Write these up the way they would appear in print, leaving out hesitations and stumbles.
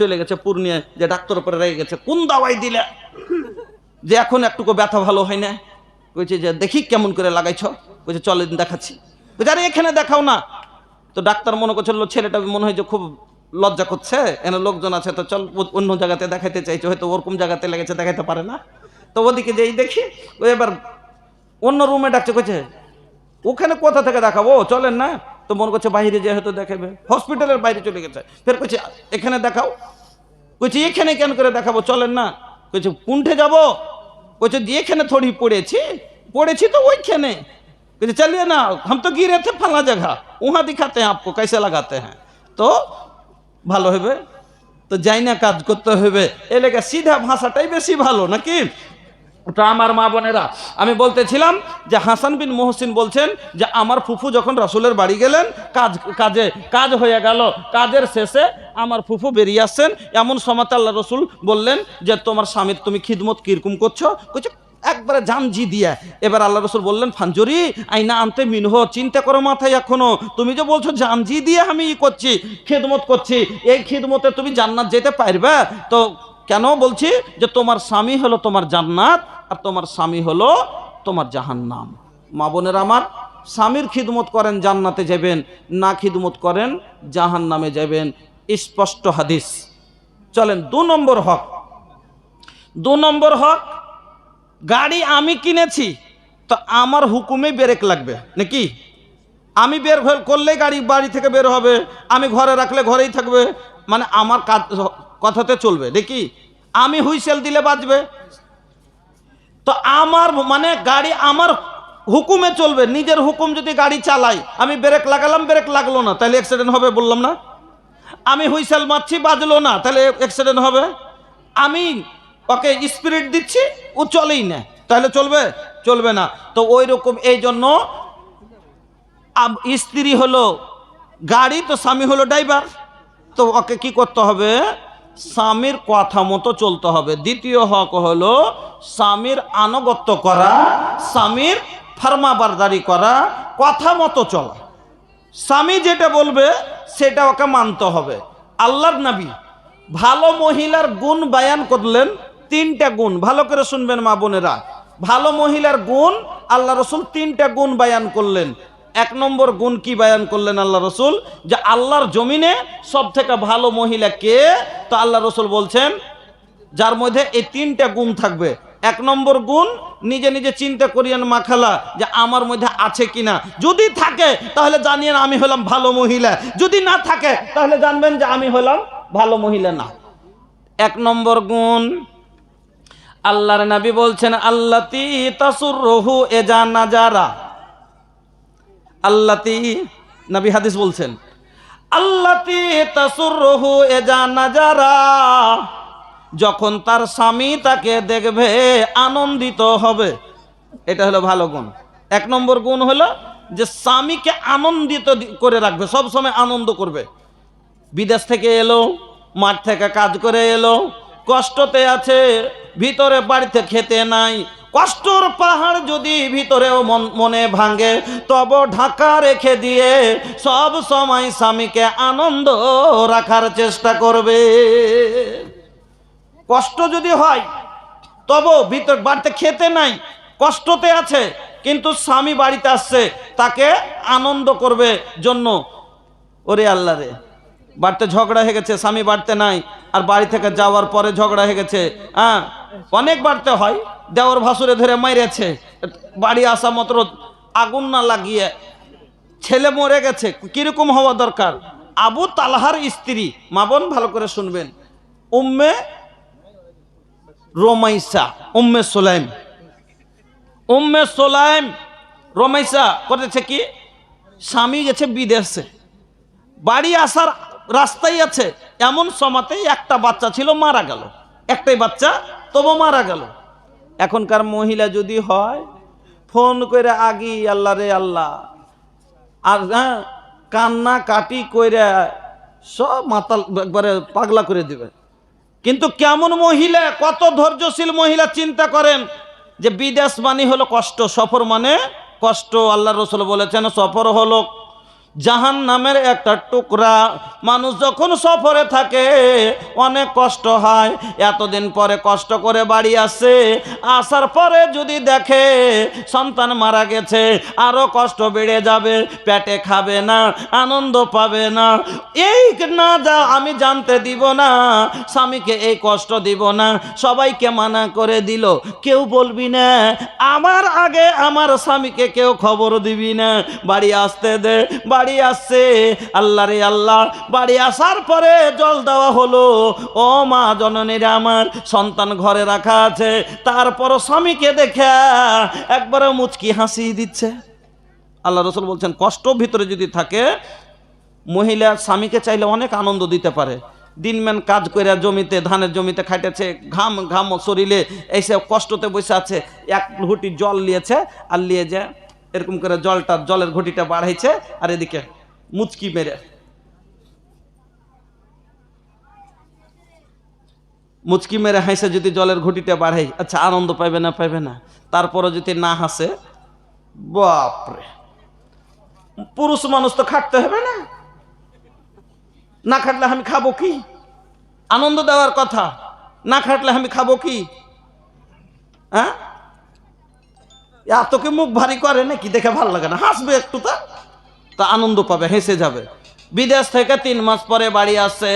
চলে গেছে পূর্ণিয়া, যে ডাক্তার উপরে রেগে গেছে, কোন দাওয়াই দিলে যে এখন একটুকু ব্যথা ভালো হয় না? কইছে যে দেখি কেমন করে লাগাইছ। কইছে চলে দেখাচ্ছি। কইছে আরে এখানে দেখাও না। তো ডাক্তার মনে করছিল ছেলেটা মনে হয় যে খুব লজ্জা করছে, এনে লোকজন আছে, তো চল অন্য জায়গাতে দেখাইতে চাইছে, হয়তো ওরকম জায়গাতে লেগেছে, দেখাইতে পারে না। তো ওদিকে যেই দেখি ও এবার অন্য রুমে ডাকছে, কইছে ওখানে কোথা থেকে দেখাবো, চলেন না। তো মনে করছে বাইরে যে হয়তো দেখাবে, হসপিটালের বাইরে চলে গেছে। ফের কইছে এখানে দেখাও। কইছে এখানে কেন করে দেখাবো, চলেন না। কইছে কোনঠে যাবো? কইছে যে এখানে থোড়ি পড়েছি তো ওইখানে। कहे चलिए ना, हम तो गिरे थे फला जगह, वहाँ दिखाते हैं आपको कैसे लगाते हैं। तो ভালো হবে, তো যাই না কাজ করতে হবে, এলাকা সিধা ভাষাটাই বেশি ভালো নাকি? ওটা আমার মা বোনেরা, আমি বলতেছিলাম যে হাসান বিন মোহসিন বলছেন যে আমার ফুফু যখন রাসূলের বাড়ি গেলেন, কাজ হয়ে গেল, কাজের শেষে আমার ফুফু বেরিয়ে আসছেন, এমন সময় আল্লাহ রসুল বললেন যে তোমার স্বামীর তুমি খিদমত কিরকম করছো? কইছে একবারে জানজি দিয়া। এবার আল্লাহ রসুল বললেন ফাঞ্জুরি আইনা আনতে মিনহ, চিন্তা করো মাথায় এখনো, তুমি যে বলছো জানজি দিয়ে আমি করছি, খিদমত করছি, এই খিদমতে তুমি জান্নাত যেতে পারবে? তো কেন বলছি যে তোমার স্বামী হলো তোমার জান্নাত, আর তোমার স্বামী হলো তোমার জাহান্নাম। মা বোনের আমার, স্বামীর খিদমত করেন জান্নাতে যাবেন, না খিদমত করেন জাহান্নামে যাবেন, স্পষ্ট হাদিস। চলেন 2 নম্বর হক। 2 নম্বর হক, গাড়ি আমি কিনেছি তো আমার হুকুমে ব্রেক লাগবে নাকি? আমি বের করলে গাড়ি বাড়ি থেকে বের হবে, আমি ঘরে রাখলে ঘরেই থাকবে, মানে আমার কথাতে চলবে নাকি? আমি হুইসেল দিলে বাজবে, তো আমার মানে গাড়ি আমার হুকুমে চলবে। নিজের হুকুম যদি গাড়ি চালাই, আমি ব্রেক লাগালাম, ব্রেক লাগলো না, তাহলে অ্যাক্সিডেন্ট হবে, বললাম না? আমি হুইসেল মারছি, বাজলো না, তাহলে অ্যাক্সিডেন্ট হবে। আমি ওকে স্পিরিট দিচ্ছি, ও চলেই না, তাহলে চলবে? চলবে না। তো ওই রকম এই জন্য স্ত্রী হলো গাড়ি, তো স্বামী হলো ড্রাইভার, তো ওকে কি করতে হবে? স্বামীর কথা মতো চলতে হবে। দ্বিতীয় হক হলো স্বামীর আনুগত্য করা, স্বামীর ফরমাবরদারি করা, কথা মতো চলা। স্বামী যেটা বলবে সেটা ওকে মানতে হবে। আল্লাহর নবী ভালো মহিলার গুণ বয়ান করলেন, 3টা গুণ, ভালো করে শুনবেন মা বোনেরা। ভালো মহিলার গুণ আল্লাহ রসুল 3টা গুণ বয়ান করলেন। 1 নম্বর গুণ কি বয়ান করলেন আল্লাহ রসুল? যে আল্লাহর জমিনে সব থেকে ভালো মহিলা কে? তো আল্লাহ রসুল বলছেন যার মধ্যে এই 3টা গুণ থাকবে। 1 নম্বর গুণ, নিজে নিজে চিন্তা করিয়েন মাখালা যে আমার মধ্যে আছে কিনা, যদি থাকে তাহলে জানিয়েন আমি হলাম ভালো মহিলা, যদি না থাকে তাহলে জানবেন যে আমি হলাম ভালো মহিলা না। 1 নম্বর গুণ, আল্লাহর নবী বলছেন আল্লাতি তাসুররুহু এজা নাজারা। আল্লাতি, নবী হাদিস বলছেন আল্লাতি তাসুররুহু এজা নাজারা, যখন তার স্বামী তাকে দেখবে আনন্দিত হবে। এটা হলো ভালো গুণ। 1 নম্বর গুণ হলো যে স্বামীকে আনন্দিত করে রাখবে, সব সময় আনন্দ করবে। বিদেশ থেকে এলো, মাঠ থেকে কাজ করে এলো, কষ্টতে আছে, ভিতরে বাড়িতে খেতে নাই, কষ্টর পাহাড় যদি ভিতরেও মনে ভাঙে, তব ঢাকা রেখে দিয়ে সব সময় স্বামীকে আনন্দ রাখার চেষ্টা করবে। কষ্ট যদি হয়, তবু ভিতর বাড়িতে খেতে নাই, কষ্টতে আছে, কিন্তু স্বামী বাড়িতে আসছে, তাকে আনন্দ করবে জন্য। ওরে আল্লাহ রে, বাড়িতে ঝগড়া হয়ে গেছে, স্বামী বাড়িতে নাই, আর বাড়ি থেকে যাওয়ার পরে ঝগড়া হয়ে গেছে। হ্যাঁ, অনেক বাড়িতে হয়, দেওর ভাসুরে ধরে মাইরেছে, বাড়ি আসা মাত্র আগুন না লাগিয়ে ছেলে মরে গেছে। কিরকম হওয়া দরকার? আবু তালহার স্ত্রী, মা বোন ভালো করে শুনবেন, উম্মে রোমাইসা, উম্মে সোলাইম রোমাইসা করেছে কি, স্বামী গেছে বিদেশে, বাড়ি আসার রাস্তায় আছে, এমন সময়তেই একটা বাচ্চা ছিল, মারা গেল, একটাই বাচ্চা, তবু মারা গেল। এখনকার মহিলা যদি হয়, ফোন করে আগি আল্লাহ রে আল্লাহ, আর হ্যাঁ কান্না কাটি কইরা সব মাতাল একবারে পাগলা করে দিবে। কিন্তু কেমন মহিলা, কত ধৈর্যশীল মহিলা, চিন্তা করেন যে বিদেশ মানে হলো কষ্ট, সফর মানে কষ্ট। আল্লাহ রসুল বলেছেন সফর হলো জাহান্নামের একটা টুকরা। মানুষ যখন সফরে থাকে অনেক কষ্ট হয়, এতদিন পরে কষ্ট করে বাড়ি আসে, আসার পরে যদি দেখে সন্তান মারা গেছে আরো কষ্ট বেড়ে যাবে, পেটে খাবে না, আনন্দ পাবে না। এই না যা আমি জানতে দিব না, স্বামীকে এই কষ্ট দিব না, সবাইকে মানা করে দিল, কেউ বলবি না আমার আগে আমার স্বামীকে কেউ খবর দিবি না, বাড়ি আসতে দে। বাড়ি আসছে, আল্লাহ রে আল্লাহ, বাড়ি আসার পরে জল দেওয়া হলো। ও মা জননীরা আমার, সন্তান ঘরে রাখা আছে, তারপর স্বামীকে দেখে একবারে মুচকি হাসি দিচ্ছে। আল্লাহ রসুল বলছেন কষ্ট ভিতরে যদি থাকে, মহিলা স্বামীকে চাইলে অনেক আনন্দ দিতে পারে। দিনম্যান কাজ করে জমিতে, ধানের জমিতে খাইতেছে, ঘাম ঘাম শরীরে, এসে কষ্টতে বসে আছে, এক ঘুটি জল নিয়েছে, আর নিয়ে যায় এরকম করে জলের ঘটিটা বাড়াইছে, আর এদিকে মুচকি মেরে হাসে যদি জলের ঘটিটা বাড়াই, আচ্ছা আনন্দ পাইবে না? পাইবে না। তারপরে যদি না হাসে, বাপরে, পুরুষ মানুষ তো খাটতে হবে না, না খাটলে আমি খাবো কি? আনন্দ দেওয়ার কথা, না খাটলে আমি খাবো কি? হ্যাঁ, এত কি মুখ ভারী করে নাকি? দেখে ভালো লাগে না, হাসবে একটু, তা আনন্দ পাবে, হেসে যাবে। বিদেশ থেকে 3 মাস পরে বাড়ি আসছে,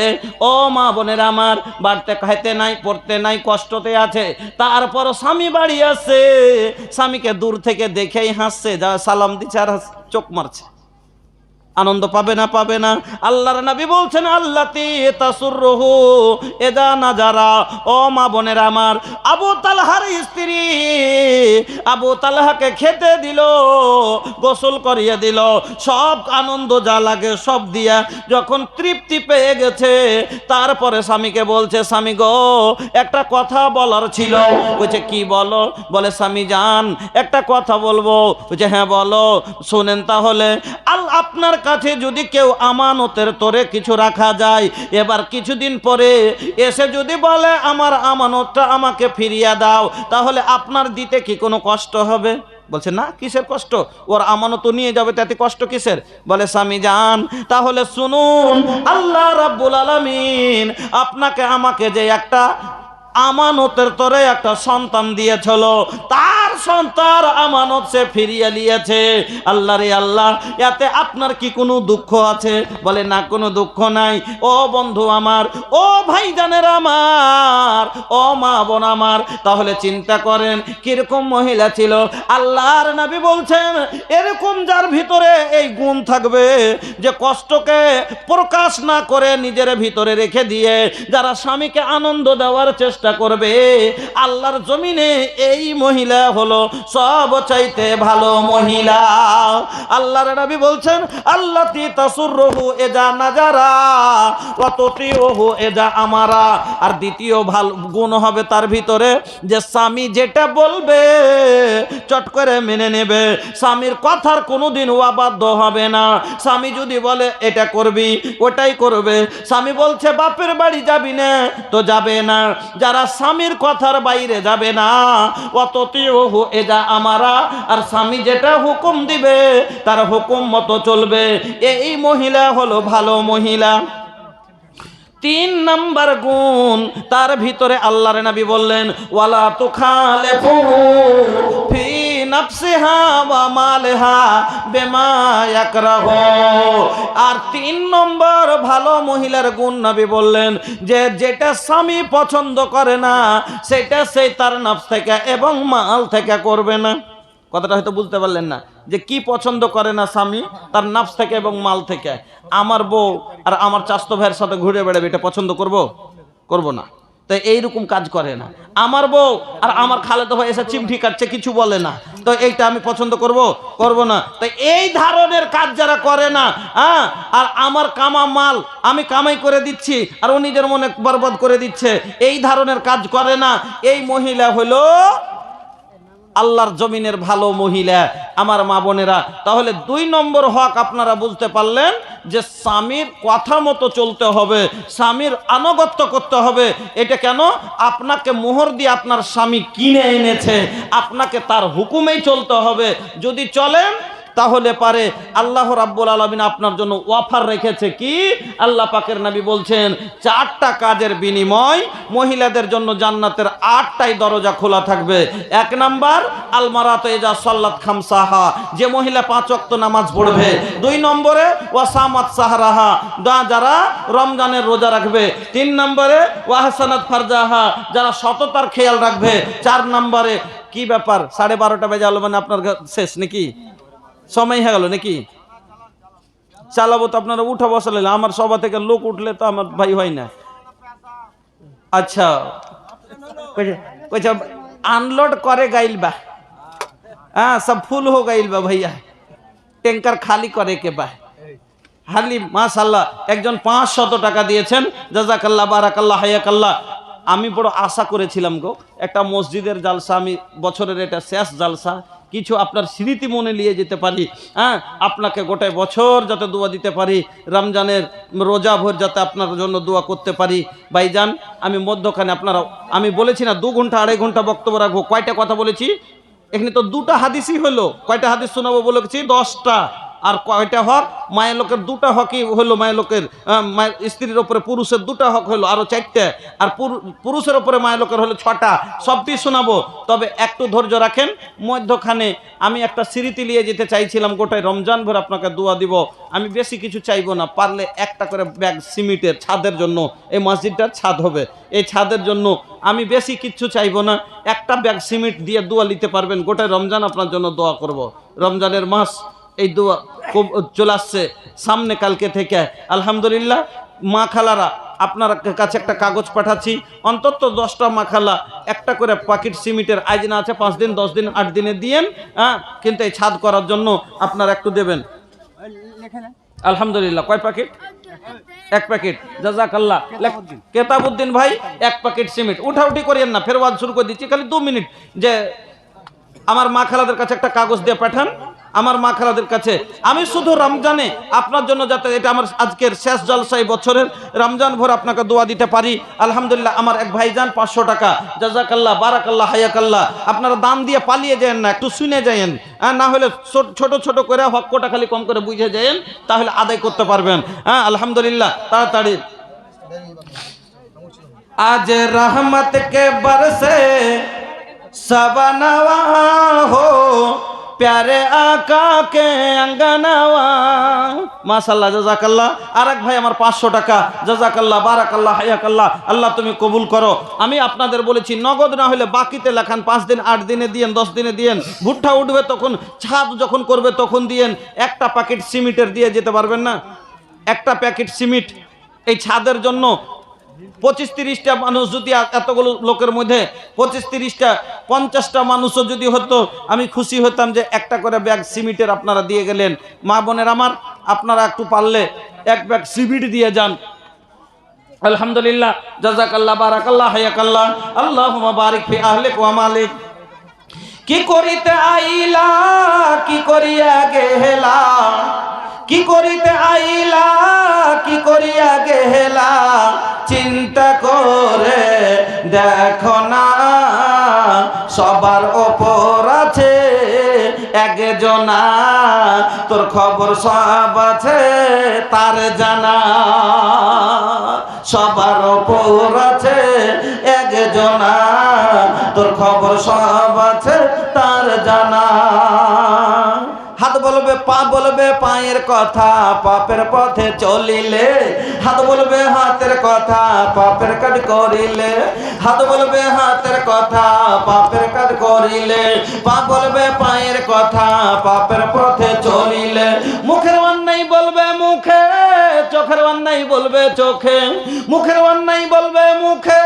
ও মা বোনেরা আমার, বাড়িতে খাইতে নাই, পড়তে নাই, কষ্টতে আছে, তারপর স্বামী বাড়ি আসছে, স্বামীকে দূর থেকে দেখেই হাসছে, যা সালাম দিচ্ছে আর চোখ মারছে। আনন্দ পাবে না? পাবে না। আল্লাহর নবী বলছেন আল্লাতি তাসুররুহু এদা নাজারা। ও মা বোনেরা আমার, আবু তালহার স্ত্রী আবু তালহাকে খেতে দিল, গোসল করিয়ে দিল, সব আনন্দ যা লাগে সব দিয়া যখন তৃপ্তি পেয়ে গেছে, তারপরে স্বামীকে বলছে, স্বামী গো একটা কথা বলার ছিল। বলছে কি বলো? বলে স্বামী জান একটা কথা বলবো। বলছে হ্যাঁ বলো। শোনেন তাহলে, আপনার কাছে যদি কেউ আমানতের তোরে কিছু রাখা যায়, এবার কিছুদিন পরে এসে যদি বলে আমার আমানতটা আমাকে ফিরিয়ে দাও, তাহলে আপনার দিতে কি কোনো কষ্ট হবে? বলছে না, কিসের কষ্ট, ওর আমানত নিয়ে যাবে, তাতে কষ্ট কিসের? বলে স্বামী জান তাহলে শুনুন, আল্লাহ রাব্বুল আলামিন আপনাকে আমাকে যে একটা আমানতের তরে একটা সন্তান দিয়েছিল, তার সন্তান আমানত সে ফিরিয়ে নিয়েছে। আল্লাহ রে আল্লাহ, এতে আপনার কি কোনো দুঃখ আছে? বলে না, কোনো দুঃখ নাই। ও বন্ধু আমার, ও ভাইজানের আমার, ও মা বোন আমার, তাহলে চিন্তা করেন কিরকম মহিলা ছিল। আল্লাহর নবী বলছেন এরকম যার ভিতরে এই গুণ থাকবে যে কষ্টকে প্রকাশ না করে নিজের ভিতরে রেখে দিয়ে যারা স্বামীকে আনন্দ দেওয়ার চেষ্টা করবে, আল্লাহর জমিনে এই মহিলা হলো সব চাইতে ভালো মহিলা। আল্লাহর নবী বলছেন আল্লাতি তাসুররুহু এজা নাজারা ওয়া তুতিউহু এজা আমারা। আর দ্বিতীয় ভালো গুণ হবে তার ভিতরে যে স্বামী যেটা বলবে চট করে মেনে নেবে, স্বামীর কথার কোনোদিন অবাধ্য হবে না। স্বামী যদি বলে এটা করবি, ওটাই করবে। স্বামী বলছে বাপের বাড়ি যাবি না, তো যাবে না। যারা স্বামীর কথার বাইরে যাবে না, অততিউহু এজা আমারা, আর স্বামী যেটা হুকুম দিবে তার হুকুম মতো চলবে, এই মহিলা হলো ভালো মহিলা। 3 নাম্বার গুণ তার ভিতরে আল্লাহর নবী বললেন ওয়ালা তুখালিফুহু ফি নাফসিহা ওয়া মালিহা বিমা ইয়াকরাহু। আর 3 নম্বর ভালো মহিলার গুণ নবী বললেন যে যেটা স্বামী পছন্দ করে না সেটা সে তার নফস থেকে এবং মাল থেকে করবে না। কথাটা হয়তো বুঝতে পারলেন না, যে কি পছন্দ করে না স্বামী, তার নফস থেকে এবং মাল থেকে। আমার বউ আর আমার চাচতো ভাইয়ের সাথে ঘুরে বেড়াবে, এটা পছন্দ করব না। তো এইরকম কাজ করে না। আমার বউ আর আমার খালেতো ভাই এসে চিমটি কাটছে, কিছু বলে না, তো এইটা আমি পছন্দ করব না। তো এই ধরনের কাজ যারা করে না, আর আমার কামা মাল আমি কামাই করে দিচ্ছি আর ও নিজের মনে বরবাদ করে দিচ্ছে, এই ধরনের কাজ করে না, এই মহিলা হলো আল্লাহর জমিনের ভালো মহিলা। আমার মা বোনেরা, তাহলে 2 নম্বর হক আপনারা বুঝতে পারলেন যে স্বামীর কথা মতো চলতে হবে, স্বামীর আনুগত্য করতে হবে। এটা কেন? আপনাকে মোহর দিয়ে আপনার স্বামী কিনে এনেছে, আপনাকে তার হুকুমেই চলতে হবে। যদি চলেন তাহলে পারে আল্লাহ রাব্বুল আলামিন আপনার জন্য অফার রেখেছে কি? আল্লাহ পাকের নবী বলছেন 4টা কাজের বিনিময় মহিলাদের জন্য জান্নাতের 8টাই দরজা খোলা থাকবে। 1 নাম্বার আলমারাত ইজা সাল্লাত খামসাহা, যে মহিলা 5 ওয়াক্ত নামাজ পড়বে। 2 নম্বরে ওয়াসামাত সাহরাহা, যারা রমজানের রোজা রাখবে। 3 নম্বরে ওয়াহসানাত ফারজাহা, যারা সততার খেয়াল রাখবে। 4 নম্বরে কি ব্যাপার 12:30 বেজে গেল, মানে আপনার শেষ নাকি? সময় হয়ে গেল নাকি? চালাবো তো, আপনারা উঠা বসালেন। আমার সভা থেকে লোক উঠলে তো আমার ভাই হয় না। আচ্ছা আনলোড করে গাইল বা, হ্যাঁ সব ফুল হো গাইল বা ভাইয়া, ট্যাঙ্কার খালি করে কে বা হালি। মাশাআল্লাহ, একজন 500 টাকা দিয়েছেন, জাযাকাল্লাহ বারাকাল্লাহ হায়াকাল্লাহ। আমি বড় আশা করেছিলাম গো, একটা মসজিদের জালসা, আমি বছরের এটা শেষ জালসা, কিছু আপনার স্মৃতি মনে নিয়ে যেতে পারি। হ্যাঁ, আপনাকে গোটায় বছর যাতে দোয়া দিতে পারি, রমজানের রোজা ভোর যাতে আপনার জন্য দোয়া করতে পারি। ভাইজান আমি মধ্যখানে আপনারা, আমি বলেছি না 2 ঘন্টা 2.5 ঘন্টা বক্তব্য রাখবো। কয়টা কথা বলেছি এখানে? তো 2টা হাদিসই হলো। কয়টা হাদিস শোনাবো বলেছি? 10টা। আর কয়টা হক? মায়ের লোকের 2টা হকই হলো, মায়ের লোকের স্ত্রীর ওপরে পুরুষের 2টা হক হলো, আরো 4টে। আর পুরুষের ওপরে মায়ের লোকের হলো 6টা। সবটি শোনাবো, তবে একটু ধৈর্য রাখেন। মধ্যখানে আমি একটা স্মৃতি নিয়ে যেতে চাইছিলাম, গোটায় রমজান ভর আপনাকে দোয়া দিব। আমি বেশি কিছু চাইবো না, পারলে একটা করে ব্যাগ সিমেন্টের ছাদের জন্য, এই মসজিদটার ছাদ হবে, এই ছাদের জন্য আমি বেশি কিছু চাইবো না। একটা ব্যাগ সিমেন্ট দিয়ে দোয়া নিতে পারবেন, গোটায় রমজান আপনার জন্য দোয়া করব। রমজানের মাস, এই দোয়া চলে আসছে সামনে কালকে থেকে। আলহামদুলিল্লাহ মা খালারা, আপনার কাছে একটা কাগজ পাঠাচ্ছি, অন্তত 10টা মা খালা একটা করে প্যাকেট সিমেন্টের, আজ না আছে 5 দিন 10 দিন 8 দিনে দিয়েন। হ্যাঁ, কিন্তু এই ছাদ করার জন্য আপনারা একটু দেবেন। আলহামদুলিল্লাহ কয় প্যাকেট? 1 প্যাকেট। জাযাকাল্লাহ। কেতাবউদ্দিন ভাই 1 প্যাকেট সিমেন্ট। উঠাউঠি করিয়েন না, ফের ওয়াজ শুরু করে দিচ্ছি, খালি 2 মিনিট। যে আমার মা খালাদের কাছে একটা কাগজ দিয়ে পাঠান, আমার মা খালাদের কাছে। আমি শুধু রমজানে আপনার জন্য যাতে, এটা আমার আজকের শেষ জলসাই বছরের, রমজান ভর আপনাকে দোয়া দিতে পারি। আলহামদুলিল্লাহ আমার এক ভাইজান 500 টাকা, জাযাকাল্লাহ বারাকাল্লাহ হায়াকাল্লাহ। আপনারা দান দিয়ে পালিয়ে যায়েন না, একটু শুনে যায়েন। না হলে ছোট ছোট করে হকটা খালি কম করে বুঝে যায়েন, তাহলে আদায় করতে পারবেন। হ্যাঁ আলহামদুলিল্লাহ তাড়াতাড়ি। আজ রহমত কে বরসে सबनवा हो प्यारे आका के अंगनवा। माशाल्लाह জাযাকাল্লাহ। আরেক ভাই আমার 500 টাকা, জাযাকাল্লাহ বারাকাল্লাহ হায়াকাল্লাহ। আল্লাহ তুমি কবুল করো। আমি আপনাদের বলেছি নগদ না হলে বাকিতে লেখান, 5 দিন 8 দিনে দিয়েন, 10 দিনে দিয়েন। ভুট্টা উঠবে তখন, ছাদ যখন করবে তখন দিয়েন। একটা প্যাকেট সিমেন্টের দিয়ে যেতে পারবেন না? একটা প্যাকেট সিমেন্ট এই ছাদের জন্য 25-30টা মানুষ যদি, এতগুলো লোকের মধ্যে 25-30টা 50টা মানুষও যদি হতো, আমি খুশি হতাম যে একটা করে ব্যাগ সিমেন্টের আপনারা দিয়ে গেলেন। মা বোনের আমার, আপনারা একটু পারলে 1 ব্যাগ সিমেন্ট দিয়ে যান। আলহামদুলিল্লাহ জাযাকাল্লাহ বারাকাল্লাহ হায়াকাল্লাহ। আল্লাহুম্মা বারিক ফি আহলিক ওয়া মালিক। কি করিতে আইলা কি করিয়া গেলা, কি করিতে আইলা কি করিয়া গেলা, চিন্তা করে দেখো না সবার ওপর আছে একজনা, তোর খবর সব আছে তার জানা। সবার ওপর আছে একজনা, তোর খবর সব আছে তার জানা। হাত বলবে পা বলবে পায়ের কথা, পাপের পথে চলিলে। হাত বলবে হাতের কথা, পাপের কাজ করিলে। হাত বলবে হাতের কথা, পাপের কাজ করিলে। পা বলবে পায়ের কথা, পাপের পথে চলিলে। মুখের অন্যায় বলবে মুখে, চোখের অন্যায় বলবে চোখে। মুখের অন্যায় বলবে মুখে,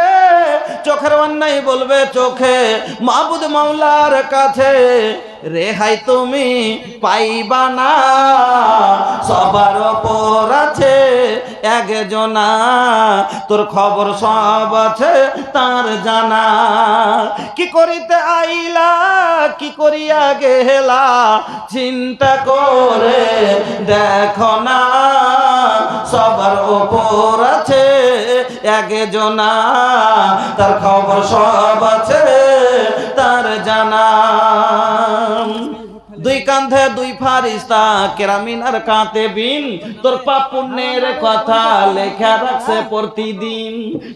চোখের অন্যায় বলবে চোখে। মাবুদ মাওলার কাছে রেহাই তুমি পাইবা না, সবার ওপর আছে একজনা, তোর খবর সব আছে তার জানা। কি করিতে আইলা কি করিয়া গেলা, চিন্তা করে দেখো না সবার ওপর আছে একজনা, তার খবর সব আছে তার জানা। 2 কাঁধে দুই ফারিস্তা কেরামিন আর কাতিবিন, তোর পাপ পুণ্যের কথা লেখা রাখছে প্রতিদিন।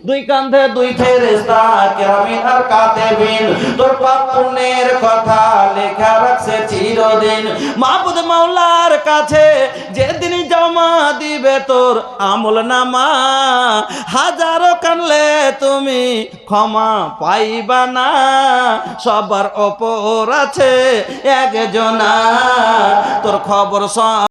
দুই কাঁধে দুই ফেরেশতা কেরামিন আর কাতিবিন, তোর পাপ পুণ্যের কথা লেখা রাখছে চিরদিন। মাবুদ মাওলার কাছে যেদিন জমা দিবে তোর আমল নামা, হাজারো কানলে তুমি ক্ষমা পাইবা না। সবার ওপর আছে একজনা, তোর খবর